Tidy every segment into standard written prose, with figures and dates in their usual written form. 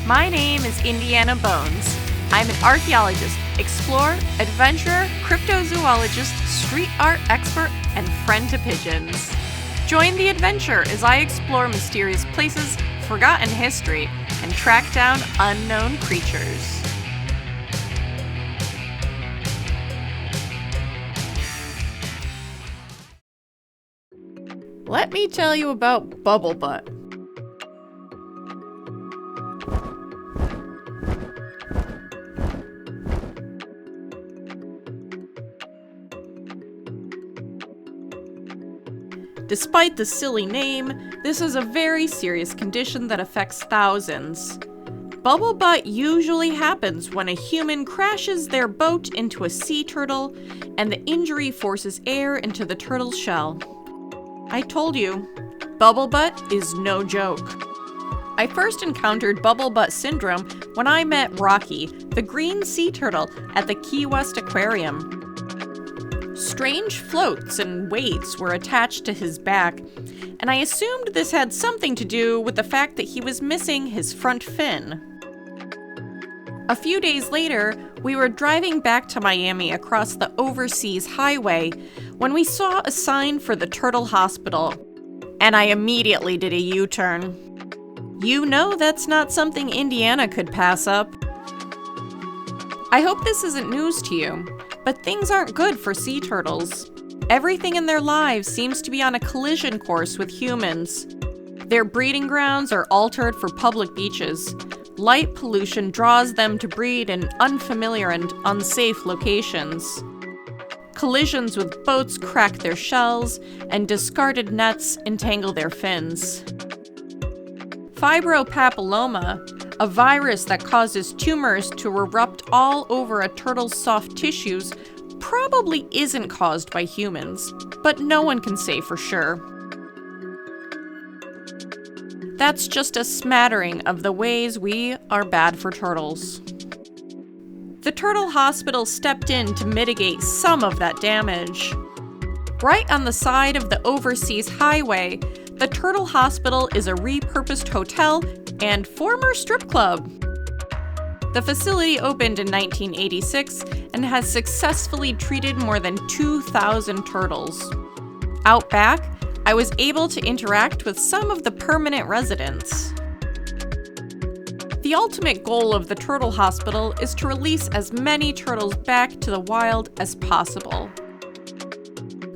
My name is Indy Anna Bones. I'm an archaeologist, explorer, adventurer, cryptozoologist, street art expert, and friend to pigeons. Join the adventure as I explore mysterious places, forgotten history, and track down unknown creatures. Let me tell you about Bubblebutt. Despite the silly name, this is a very serious condition that affects thousands. Bubblebutt usually happens when a human crashes their boat into a sea turtle and the injury forces air into the turtle's shell. I told you, Bubblebutt is no joke. I first encountered Bubblebutt syndrome when I met Rocky, the green sea turtle, at the Key West Aquarium. Strange floats and weights were attached to his back, and I assumed this had something to do with the fact that he was missing his front fin. A few days later, we were driving back to Miami across the overseas highway when we saw a sign for the Turtle Hospital, and I immediately did a U-turn. You know that's not something Indiana could pass up. I hope this isn't news to you, but things aren't good for sea turtles. Everything in their lives seems to be on a collision course with humans. Their breeding grounds are altered for public beaches. Light pollution draws them to breed in unfamiliar and unsafe locations. Collisions with boats crack their shells, and discarded nets entangle their fins. Fibropapilloma, a virus that causes tumors to erupt all over a turtle's soft tissues, probably isn't caused by humans, but no one can say for sure. That's just a smattering of the ways we are bad for turtles. The Turtle Hospital stepped in to mitigate some of that damage. Right on the side of the overseas highway, the Turtle Hospital is a repurposed hotel and former strip club. The facility opened in 1986 and has successfully treated more than 2,000 turtles. Out back, I was able to interact with some of the permanent residents. The ultimate goal of the Turtle Hospital is to release as many turtles back to the wild as possible.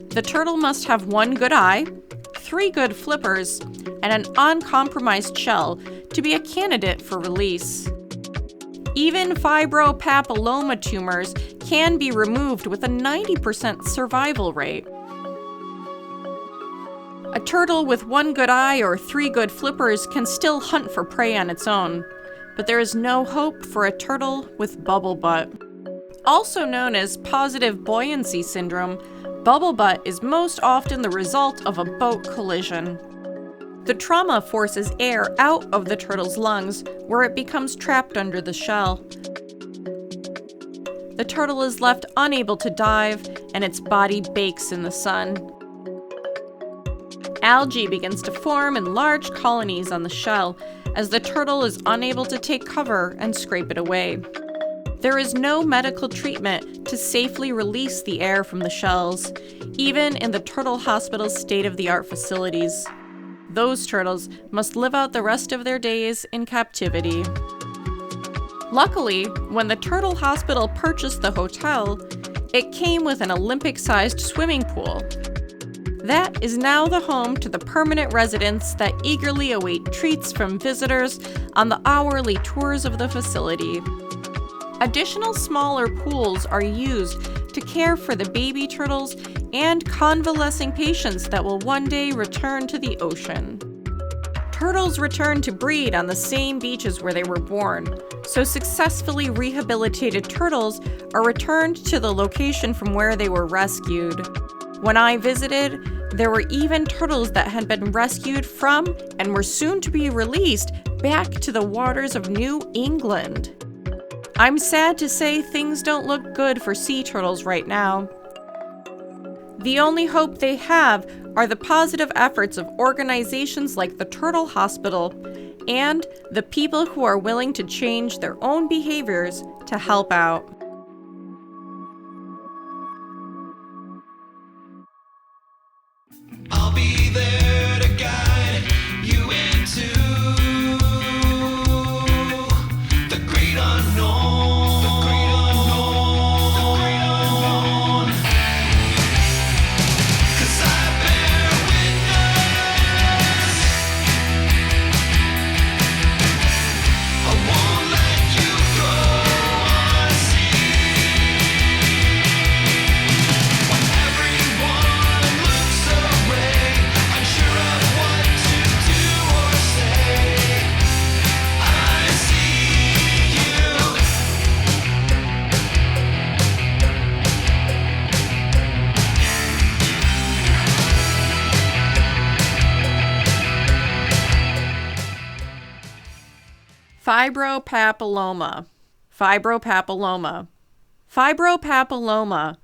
The turtle must have one good eye, 3 good flippers, and an uncompromised shell to be a candidate for release. Even fibropapilloma tumors can be removed with a 90% survival rate. A turtle with 1 good eye or 3 good flippers can still hunt for prey on its own, but there is no hope for a turtle with Bubblebutt. Also known as positive buoyancy syndrome, Bubblebutt is most often the result of a boat collision. The trauma forces air out of the turtle's lungs, where it becomes trapped under the shell. The turtle is left unable to dive, and its body bakes in the sun. Algae begins to form in large colonies on the shell, as the turtle is unable to take cover and scrape it away. There is no medical treatment to safely release the air from the shells, even in the Turtle Hospital's state-of-the-art facilities. Those turtles must live out the rest of their days in captivity. Luckily, when the Turtle Hospital purchased the hotel, it came with an Olympic-sized swimming pool. That is now the home to the permanent residents that eagerly await treats from visitors on the hourly tours of the facility. Additional smaller pools are used to care for the baby turtles and convalescing patients that will one day return to the ocean. Turtles return to breed on the same beaches where they were born, so successfully rehabilitated turtles are returned to the location from where they were rescued. When I visited, there were even turtles that had been rescued from and were soon to be released back to the waters of New England. I'm sad to say things don't look good for sea turtles right now. The only hope they have are the positive efforts of organizations like the Turtle Hospital and the people who are willing to change their own behaviors to help out. I'll be there to guide you into the great unknown. The great unknown. The great unknown. 'Cause I bear witness. I won't let you go unseen. When everyone looks away, unsure of what to do or say, I see you. Fibropapilloma. Fibropapilloma. Fibropapilloma,